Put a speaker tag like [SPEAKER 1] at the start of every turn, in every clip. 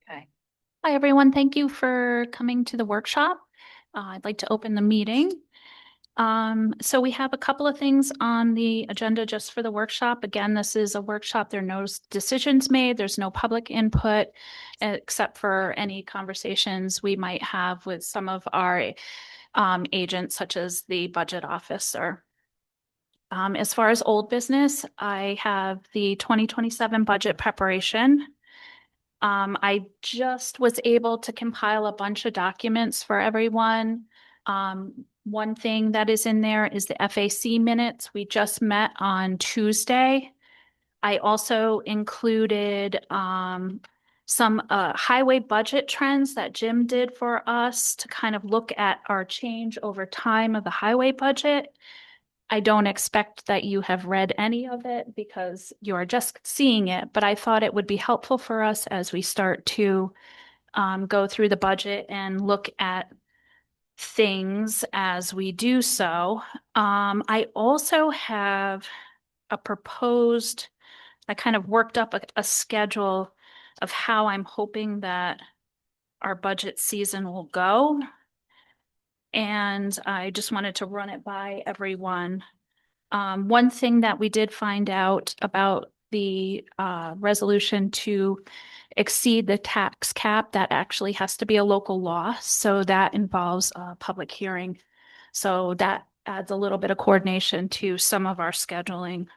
[SPEAKER 1] Okay. Hi, everyone. Thank you for coming to the workshop. I'd like to open the meeting. So we have a couple of things on the agenda just for the workshop. Again, this is a workshop. There are no decisions made. There's no public input except for any conversations we might have with some of our agents, such as the budget officer. As far as old business, I have the 2027 budget preparation. I just was able to compile a bunch of documents for everyone. One thing that is in there is the FAC minutes. We just met on Tuesday. I also included some highway budget trends that Jim did for us to kind of look at our change over time of the highway budget. I don't expect that you have read any of it because you are just seeing it, but I thought it would be helpful for us as we start to go through the budget and look at things as we do so. I also have a proposed, I kind of worked up a schedule of how I'm hoping that our budget season will go. And I just wanted to run it by everyone. One thing that we did find out about the resolution to exceed the tax cap, that actually has to be a local law. So that involves a public hearing. So that adds a little bit of coordination to some of our scheduling.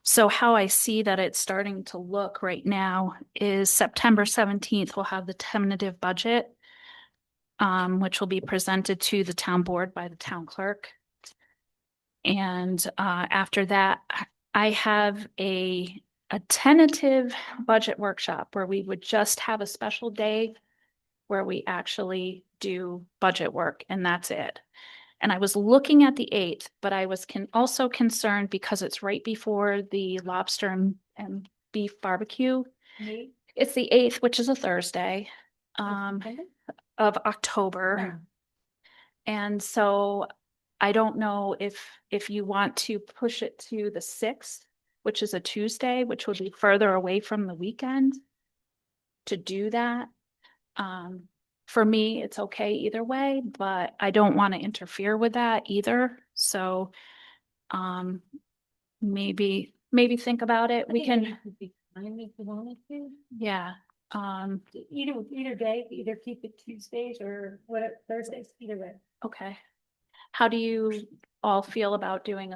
[SPEAKER 1] So how I see that it's starting to look right now is September 17th, we'll have the tentative budget, which will be presented to the town board by the town clerk. And after that, I have a tentative budget workshop where we would just have a special day where we actually do budget work, and that's it. And I was looking at the 8th, but I was also concerned because it's right before the lobster and beef barbecue. It's the 8th, which is a Thursday of October. And so I don't know if you want to push it to the 6th, which is a Tuesday, which would be further away from the weekend to do that. For me, it's okay either way, but I don't want to interfere with that either. So maybe think about it. We can,
[SPEAKER 2] If you wanted to,
[SPEAKER 1] yeah.
[SPEAKER 2] either day, either keep it Tuesdays or what Thursdays, either way.
[SPEAKER 1] Okay. How do you all feel about doing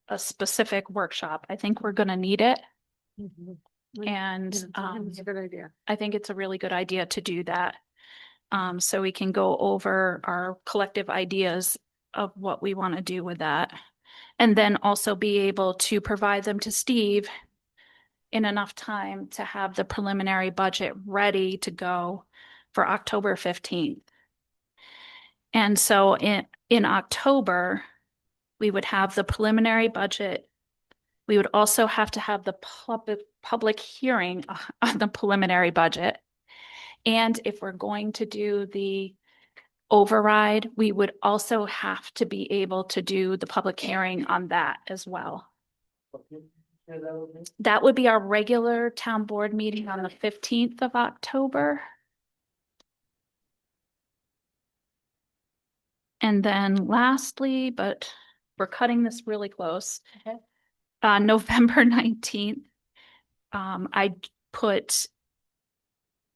[SPEAKER 1] a specific workshop? I think we're gonna need it. And
[SPEAKER 2] It's a good idea.
[SPEAKER 1] I think it's a really good idea to do that. So we can go over our collective ideas of what we want to do with that. And then also be able to provide them to Steve in enough time to have the preliminary budget ready to go for October 15th. And so in October, we would have the preliminary budget. We would also have to have the public hearing on the preliminary budget. And if we're going to do the override, we would also have to be able to do the public hearing on that as well. That would be our regular town board meeting on the 15th of October. And then lastly, but we're cutting this really close, November 19th, I put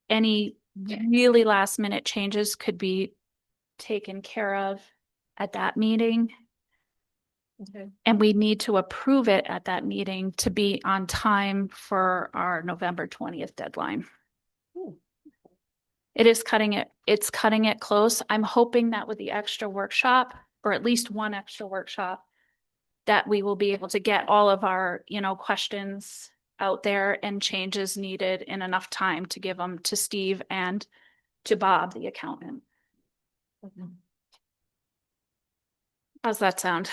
[SPEAKER 1] any really last minute changes could be taken care of at that meeting.
[SPEAKER 2] Okay.
[SPEAKER 1] And we need to approve it at that meeting to be on time for our November 20th deadline. It's cutting it close. I'm hoping that with the extra workshop, or at least one extra workshop, that we will be able to get all of our, questions out there and changes needed in enough time to give them to Steve and to Bob, the accountant. How's that sound?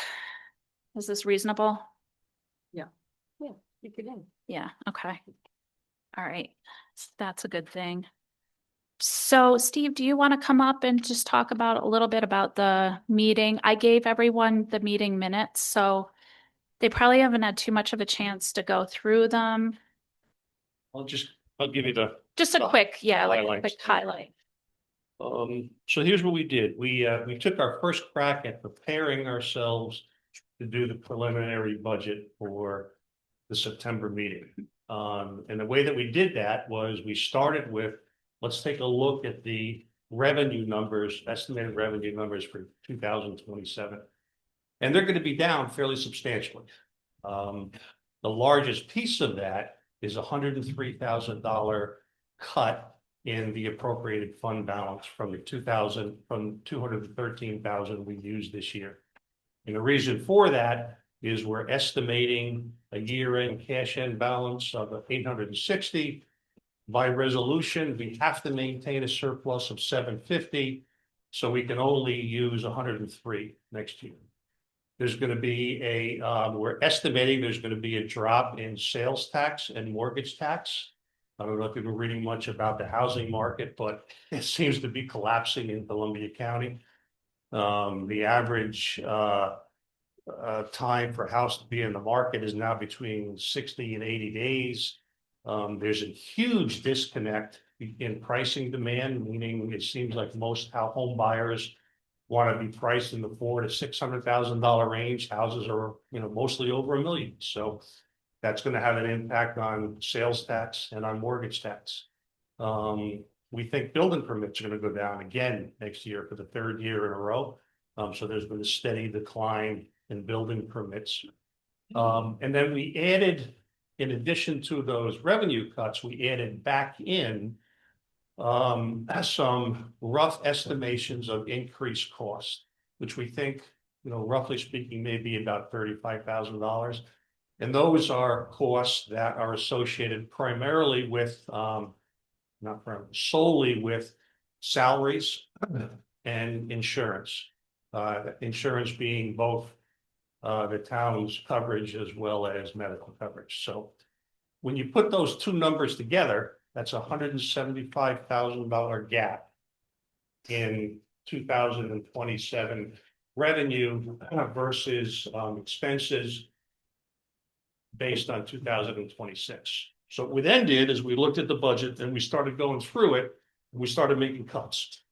[SPEAKER 1] Is this reasonable?
[SPEAKER 2] Yeah, you could in.
[SPEAKER 1] Yeah, okay. All right, that's a good thing. So Steve, do you want to come up and just talk about a little bit about the meeting? I gave everyone the meeting minutes, so They probably haven't had too much of a chance to go through them.
[SPEAKER 3] I'll give you the,
[SPEAKER 1] Just a quick, yeah, like a
[SPEAKER 3] highlights.
[SPEAKER 1] quick highlight.
[SPEAKER 3] so here's what we did. We took our first crack at preparing ourselves to do the preliminary budget for the September meeting. And the way that we did that was we started with, let's take a look at the revenue numbers, estimated revenue numbers for 2027. And they're going to be down fairly substantially. The largest piece of that is $103,000 cut in the appropriated fund balance from the 213,000 we used this year. And the reason for that is we're estimating a year-end cash-end balance of 860. By resolution, we have to maintain a surplus of 750, so we can only use 103 next year. There's going to be we're estimating there's going to be a drop in sales tax and mortgage tax. I don't know if you've been reading much about the housing market, but it seems to be collapsing in Columbia County. The average time for a house to be in the market is now between 60 and 80 days. There's a huge disconnect in pricing demand, meaning it seems like most home buyers want to be priced in the $400,000 to $600,000 range. Houses are, mostly over $1 million. So that's going to have an impact on sales tax and on mortgage tax. We think building permits are going to go down again next year for the third year in a row. So there's been a steady decline in building permits. And then we added, in addition to those revenue cuts, we added back in some rough estimations of increased costs, which we think, roughly speaking, may be about $35,000. And those are costs that are associated primarily with, solely with salaries and insurance. Insurance being both the town's coverage as well as medical coverage. So when you put those two numbers together, that's $175,000 gap in 2027 revenue versus expenses based on 2026. So what we then did is we looked at the budget and we started going through it and we started making cuts.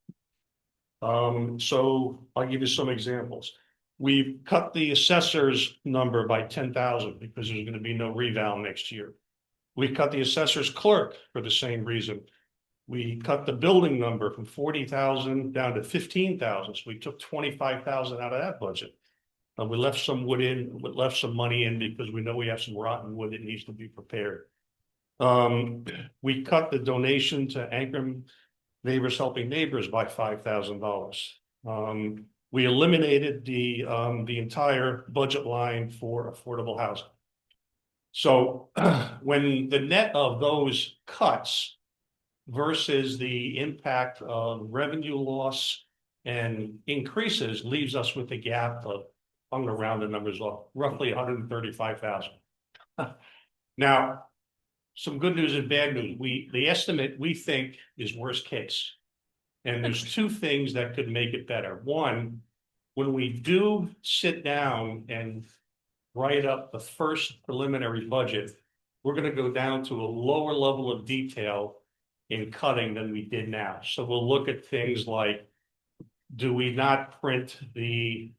[SPEAKER 3] So I'll give you some examples. We've cut the assessor's number by 10,000 because there's going to be no reval next year. We cut the assessor's clerk for the same reason. We cut the building number from 40,000 down to 15,000. So we took 25,000 out of that budget. We left some wood in, left some money in because we know we have some rotten wood that needs to be prepared. We cut the donation to Ankrum Neighbors Helping Neighbors by $5,000. We eliminated the entire budget line for affordable housing. So when the net of those cuts versus the impact of revenue loss and increases leaves us with a gap of, I'm going to round the numbers off, roughly 135,000. Now, some good news and bad news. The estimate we think is worst case. And there's two things that could make it better. One, when we do sit down and write up the first preliminary budget, we're going to go down to a lower level of detail in cutting than we did now. So we'll look at things like, do we not print the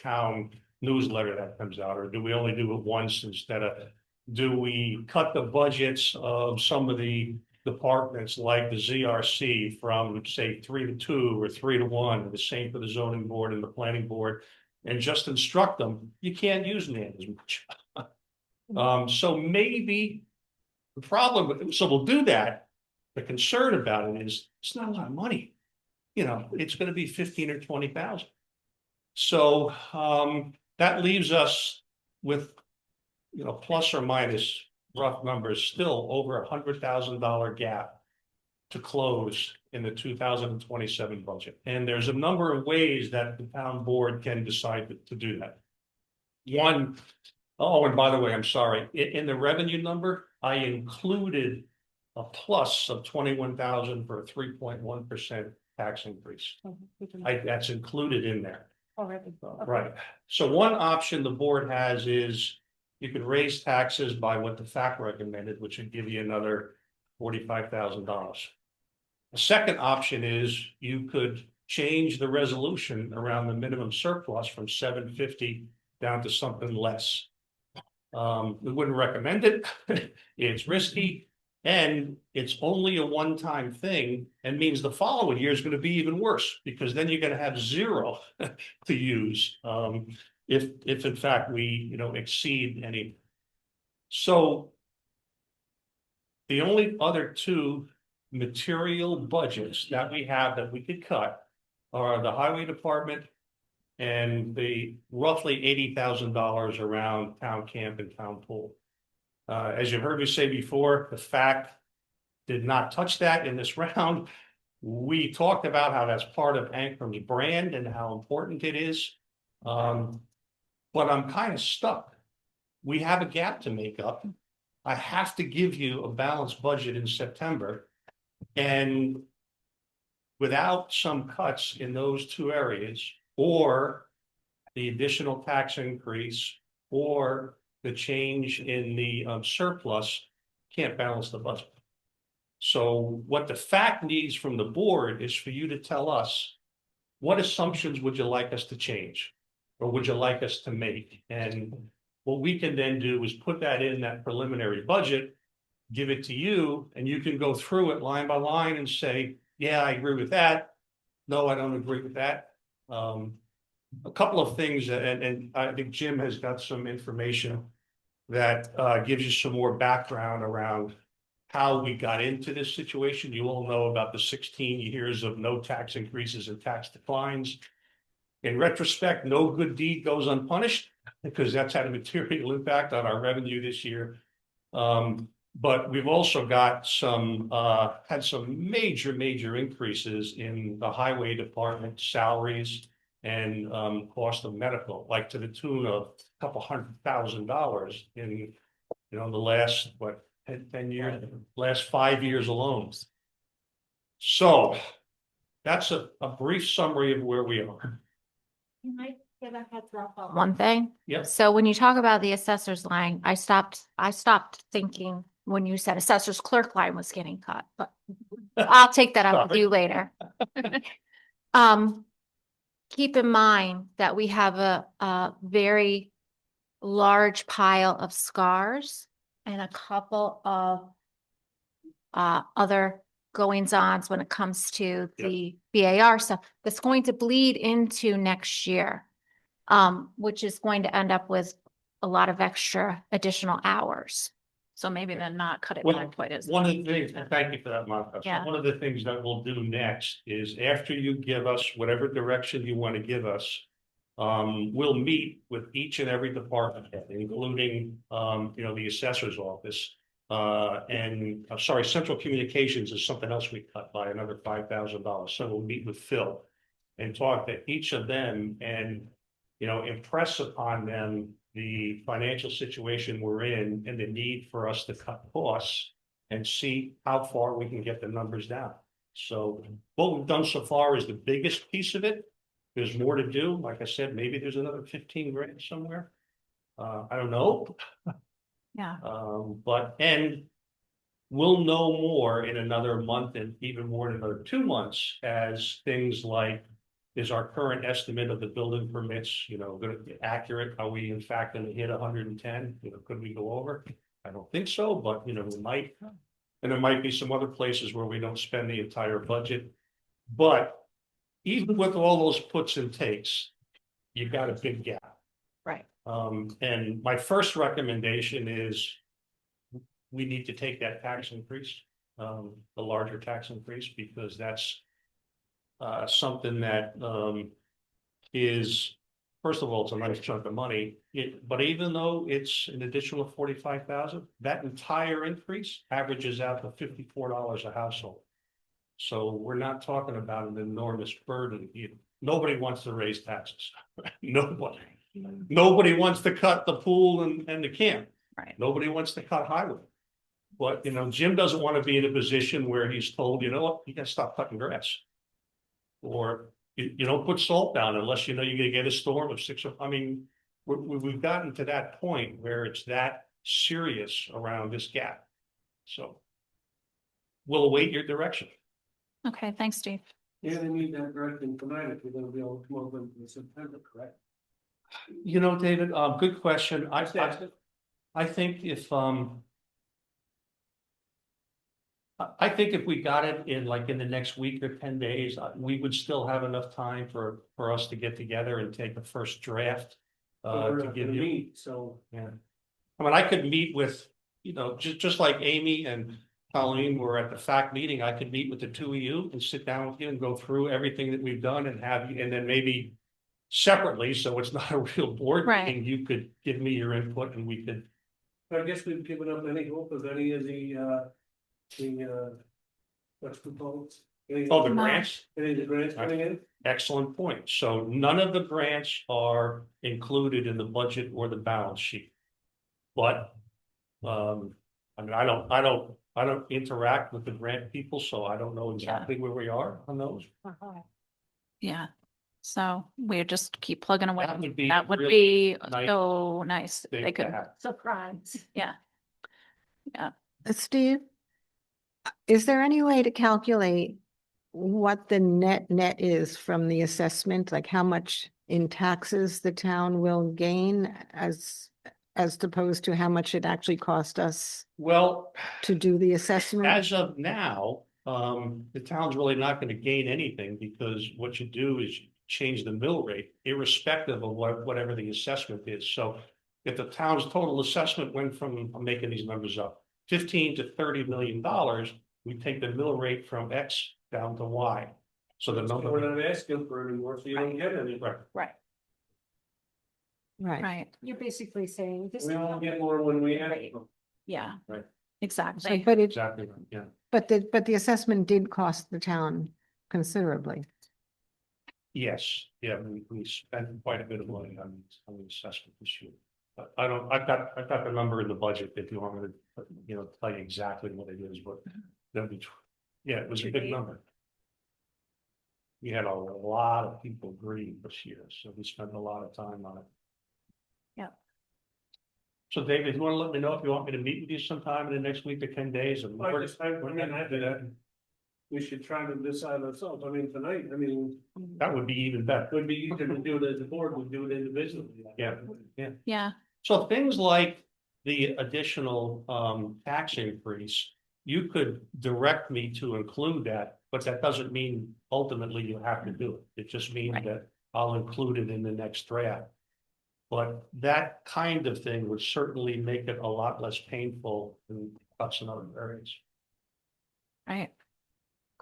[SPEAKER 3] town newsletter that comes out, or do we only do it once instead of, do we cut the budgets of some of the departments like the ZRC from, say, 3 to 2 or 3 to 1, the same for the zoning board and the planning board, and just instruct them, you can't use NAN as much. So maybe the problem, so we'll do that. The concern about it is it's not a lot of money. It's going to be 15 or 20,000. So that leaves us with, plus or minus rough numbers, still over $100,000 gap to close in the 2027 budget. And there's a number of ways that the town board can decide to do that. One, and by the way, I'm sorry, in the revenue number, I included a plus of 21,000 for a 3.1% tax increase. That's included in there.
[SPEAKER 2] already. Okay.
[SPEAKER 3] Right. So one option the board has is you could raise taxes by what the FAC recommended, which would give you another $45,000. The second option is you could change the resolution around the minimum surplus from 750 down to something less. We wouldn't recommend it. It's risky. And it's only a one-time thing and means the following year is going to be even worse because then you're going to have zero to use. If in fact we, exceed any. So the only other two material budgets that we have that we could cut are the highway department and the roughly $80,000 around town camp and town pool. As you heard me say before, the FAC did not touch that in this round. We talked about how that's part of Ancrum's brand and how important it is. But I'm kind of stuck. We have a gap to make up. I have to give you a balanced budget in September. And without some cuts in those two areas, or the additional tax increase, or the change in the surplus, can't balance the budget. So what the FAC needs from the board is for you to tell us, what assumptions would you like us to change? Or would you like us to make? And what we can then do is put that in that preliminary budget, give it to you, and you can go through it line by line and say, yeah, I agree with that. No, I don't agree with that. A couple of things, and I think Jim has got some information that gives you some more background around how we got into this situation. You all know about the 16 years of no tax increases and tax declines. In retrospect, no good deed goes unpunished because that's had a material impact on our revenue this year. But we've also got had some major increases in the highway department salaries and cost of medical, like to the tune of a couple $100,000 in, the last, 10 years, last 5 years alone. So that's a brief summary of where we are.
[SPEAKER 4] Can I give a heads up on one thing?
[SPEAKER 3] Yep.
[SPEAKER 4] So when you talk about the assessor's line, I stopped thinking when you said assessor's clerk line was getting cut, but I'll take that up with you later. Keep in mind that we have a very large pile of scars and a couple of other goings-ons when it comes to the BAR stuff that's going to bleed into next year, which is going to end up with a lot of extra additional hours.
[SPEAKER 1] So maybe then not cut it
[SPEAKER 3] Well,
[SPEAKER 1] back quite as.
[SPEAKER 3] One of the things, and thank you for that, Monica.
[SPEAKER 1] Yeah.
[SPEAKER 3] One of the things that we'll do next is after you give us whatever direction you want to give us, we'll meet with each and every department head, including, the assessor's office. And I'm sorry, central communications is something else we cut by another $5,000. So we'll meet with Phil and talk to each of them and, impress upon them the financial situation we're in and the need for us to cut costs and see how far we can get the numbers down. So what we've done so far is the biggest piece of it. There's more to do. Like I said, maybe there's another 15 grand somewhere. I don't know.
[SPEAKER 1] Yeah.
[SPEAKER 3] And we'll know more in another month and even more in another 2 months as things like, is our current estimate of the building permits, going to be accurate? Are we in fact going to hit 110? Could we go over? I don't think so, but we might. And there might be some other places where we don't spend the entire budget. But even with all those puts and takes, you've got a big gap.
[SPEAKER 4] Right.
[SPEAKER 3] And my first recommendation is we need to take that tax increase, the larger tax increase, because that's something that is, first of all, it's a nice chunk of money. But even though it's an additional 45,000, that entire increase averages out to $54 a household. So we're not talking about an enormous burden. Nobody wants to raise taxes. Nobody wants to cut the pool and the camp.
[SPEAKER 1] Right.
[SPEAKER 3] Nobody wants to cut highway. But, Jim doesn't want to be in a position where he's told, you know what, you got to stop cutting grass. Or You don't put salt down unless you know you're gonna get a storm of six, I mean, we've gotten to that point where it's that serious around this gap. So we'll await your direction.
[SPEAKER 1] Okay, thanks, Steve.
[SPEAKER 5] Yeah, they need that direction tonight if you're gonna be able to come over in September, correct?
[SPEAKER 3] You know, David, good question.
[SPEAKER 5] Just ask it.
[SPEAKER 3] I think if, I think if we got it in like in the next week or 10 days, we would still have enough time for us to get together and take the first draft.
[SPEAKER 5] We're
[SPEAKER 3] To
[SPEAKER 5] not
[SPEAKER 3] give
[SPEAKER 5] gonna
[SPEAKER 3] you,
[SPEAKER 5] meet, so
[SPEAKER 3] yeah. I mean, I could meet with, you know, just like Amy and Colleen were at the fact meeting, I could meet with the two of you and sit down with you and go through everything that we've done and have you, and then maybe separately, so it's not a real board
[SPEAKER 1] Right.
[SPEAKER 3] meeting, you could give me your input and we could.
[SPEAKER 5] I guess we've given up any hope of any of the what's proposed.
[SPEAKER 3] Oh, the
[SPEAKER 1] No.
[SPEAKER 3] grants?
[SPEAKER 5] Any of the grants coming in?
[SPEAKER 3] Excellent point. So none of the grants are included in the budget or the balance sheet. But, I mean, I don't interact with the grant people, so I don't know exactly where we are on those.
[SPEAKER 1] Yeah. So we just keep plugging away.
[SPEAKER 3] That would be
[SPEAKER 1] That would
[SPEAKER 3] really
[SPEAKER 1] be
[SPEAKER 3] nice
[SPEAKER 1] so nice.
[SPEAKER 3] Thing
[SPEAKER 1] They
[SPEAKER 3] to
[SPEAKER 1] could,
[SPEAKER 3] have.
[SPEAKER 2] Surprise.
[SPEAKER 1] yeah.
[SPEAKER 6] Steve, is there any way to calculate what the net is from the assessment? Like how much in taxes the town will gain as opposed to how much it actually cost us
[SPEAKER 3] Well,
[SPEAKER 6] to do the assessment?
[SPEAKER 3] as of now, the town's really not gonna gain anything because what you do is you change the mill rate irrespective of whatever the assessment is. So if the town's total assessment went from, I'm making these numbers up, 15 to 30 million dollars, we take the mill rate from X down to Y. So the
[SPEAKER 5] We're
[SPEAKER 3] number.
[SPEAKER 5] not asking for any more, so you don't get any.
[SPEAKER 3] Right.
[SPEAKER 1] Right,
[SPEAKER 6] Right.
[SPEAKER 1] right.
[SPEAKER 2] You're basically saying this.
[SPEAKER 5] We only get more when we ask
[SPEAKER 2] Right.
[SPEAKER 5] them.
[SPEAKER 1] Yeah.
[SPEAKER 3] Right.
[SPEAKER 6] So,
[SPEAKER 1] Exactly.
[SPEAKER 6] but it,
[SPEAKER 3] Exactly, right, yeah.
[SPEAKER 6] but the assessment did cost the town considerably.
[SPEAKER 3] Yes, yeah, we spent quite a bit of money on the assessment this year. But I've got the number in the budget if you want me to, you know, tell you exactly what it is, but that'd be, yeah, it was a big number. We had a lot of people agree this year, so we spent a lot of time on it.
[SPEAKER 1] Yeah.
[SPEAKER 3] So David, you want to let me know if you want me to meet with you sometime in the next week or 10 days? And
[SPEAKER 5] I
[SPEAKER 3] we're
[SPEAKER 5] mean,
[SPEAKER 3] gonna do that.
[SPEAKER 5] we should try to decide ourselves. I mean, tonight, I mean,
[SPEAKER 3] That would be even better.
[SPEAKER 5] it would be easier to do it as a board, we do it individually.
[SPEAKER 3] Yeah.
[SPEAKER 1] Yeah,
[SPEAKER 3] So things like the additional tax increase, you could direct me to include that, but that doesn't mean ultimately you have to do it. It just means
[SPEAKER 1] Right.
[SPEAKER 3] that I'll include it in the next draft. But that kind of thing would certainly make it a lot less painful than cuts in other areas.
[SPEAKER 1] right.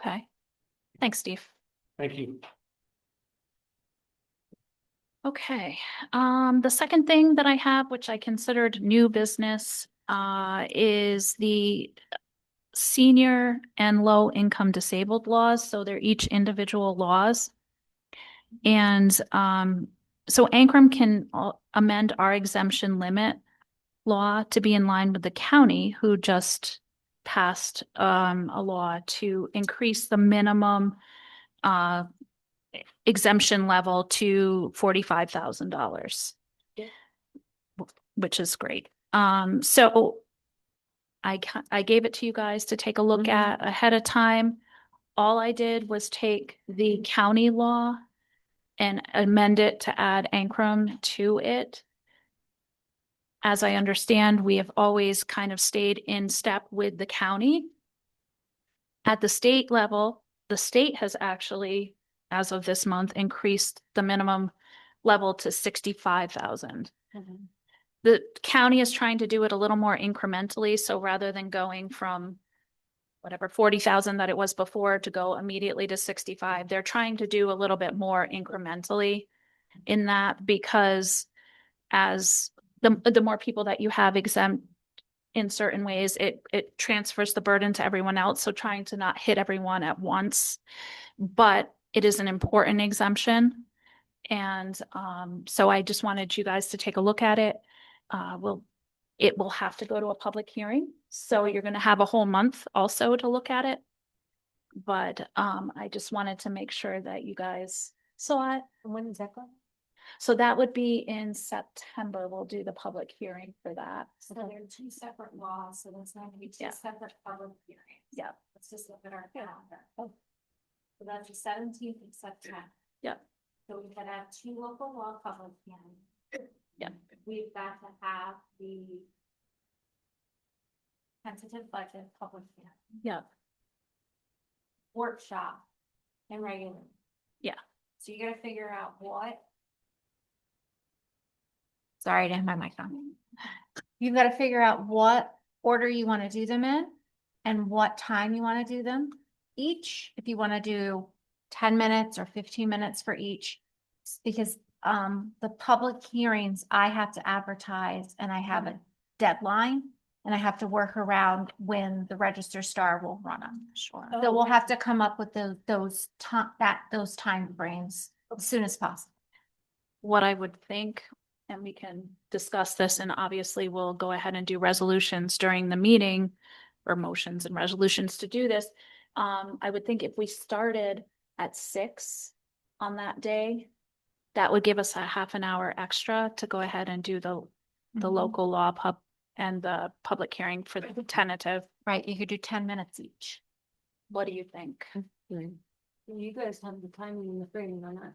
[SPEAKER 1] Okay. Thanks, Steve.
[SPEAKER 3] Thank you.
[SPEAKER 1] Okay, the second thing that I have, which I considered new business, is the senior and low income disabled laws. So they're each individual laws. And, so Ancrum can amend our exemption limit law to be in line with the county, who just passed, a law to increase the minimum, exemption level to $45,000.
[SPEAKER 2] Yeah.
[SPEAKER 1] Which is great. So I gave it to you guys to take a look at ahead of time. All I did was take the county law and amend it to add Ancrum to it. As I understand, we have always kind of stayed in step with the county. At the state level, the state has actually, as of this month, increased the minimum level to 65,000. The county is trying to do it a little more incrementally, so rather than going from whatever 40,000 that it was before to go immediately to 65, they're trying to do a little bit more incrementally in that, because as the more people that you have exempt in certain ways, it transfers the burden to everyone else. So trying to not hit everyone at once, but it is an important exemption. And so I just wanted you guys to take a look at it. It will have to go to a public hearing. So you're going to have a whole month also to look at it. But I just wanted to make sure that you guys So
[SPEAKER 2] And when is that going?
[SPEAKER 1] so that would be in September. We'll do the public hearing for that.
[SPEAKER 4] So there are two separate laws, so there's going to be
[SPEAKER 1] Yeah.
[SPEAKER 4] two separate public hearings.
[SPEAKER 1] Yeah.
[SPEAKER 4] Let's just look at our calendar. So that's the 17th of September.
[SPEAKER 1] Yeah.
[SPEAKER 4] So we've got to have two local law public hearings.
[SPEAKER 1] Yeah.
[SPEAKER 4] We've got to have the tentative budget public hearing,
[SPEAKER 1] Yeah,
[SPEAKER 4] workshop, and regular.
[SPEAKER 1] Yeah.
[SPEAKER 4] So you gotta figure out what. Sorry, I didn't have my mic on. You've got to figure out what order you want to do them in and what time you want to do them each. If you want to do 10 minutes or 15 minutes for each. Because the public hearings, I have to advertise and I have a deadline and I have to work around when the Register Star will run them.
[SPEAKER 1] sure.
[SPEAKER 4] So we'll have to come up with those time frames as soon as possible.
[SPEAKER 1] What I would think, and we can discuss this, and obviously we'll go ahead and do resolutions during the meeting or motions and resolutions to do this. I would think if we started at 6 on that day, that would give us a half an hour extra to go ahead and do the
[SPEAKER 4] Mhm.
[SPEAKER 1] local law pub and the public hearing for the tentative.
[SPEAKER 4] Right, you could do 10 minutes each.
[SPEAKER 1] What do you think?
[SPEAKER 2] You guys have the timing in the framing or not?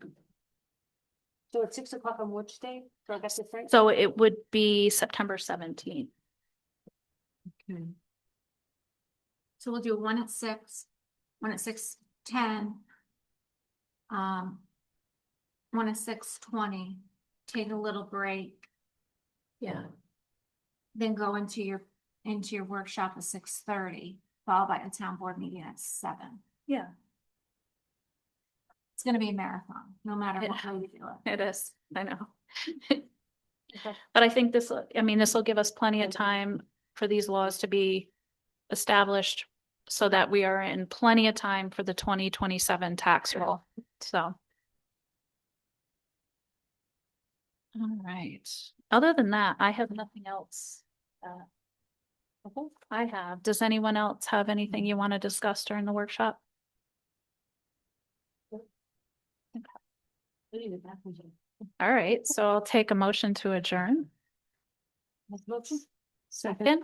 [SPEAKER 2] So at 6 o'clock on which day? So I guess it's right.
[SPEAKER 1] So it would be September 17th.
[SPEAKER 4] So we'll do one at 6, one at 6:10. One at 6:20, take a little break,
[SPEAKER 1] Yeah.
[SPEAKER 4] then go into your workshop at 6:30, followed by a town board meeting at 7.
[SPEAKER 1] Yeah,
[SPEAKER 4] It's gonna be a marathon, no matter
[SPEAKER 1] It-
[SPEAKER 4] what way you do it.
[SPEAKER 1] it is. I know.
[SPEAKER 2] Okay.
[SPEAKER 1] But I think this will give us plenty of time for these laws to be established so that we are in plenty of time for the 2027 tax roll. So. All right. Other than that, I have nothing else. I have. Does anyone else have anything you want to discuss during the workshop? All right, so I'll take a motion to adjourn. Second.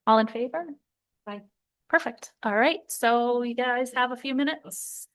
[SPEAKER 1] All in favor?
[SPEAKER 2] Aye.
[SPEAKER 1] Perfect. All right, so you guys have a few minutes.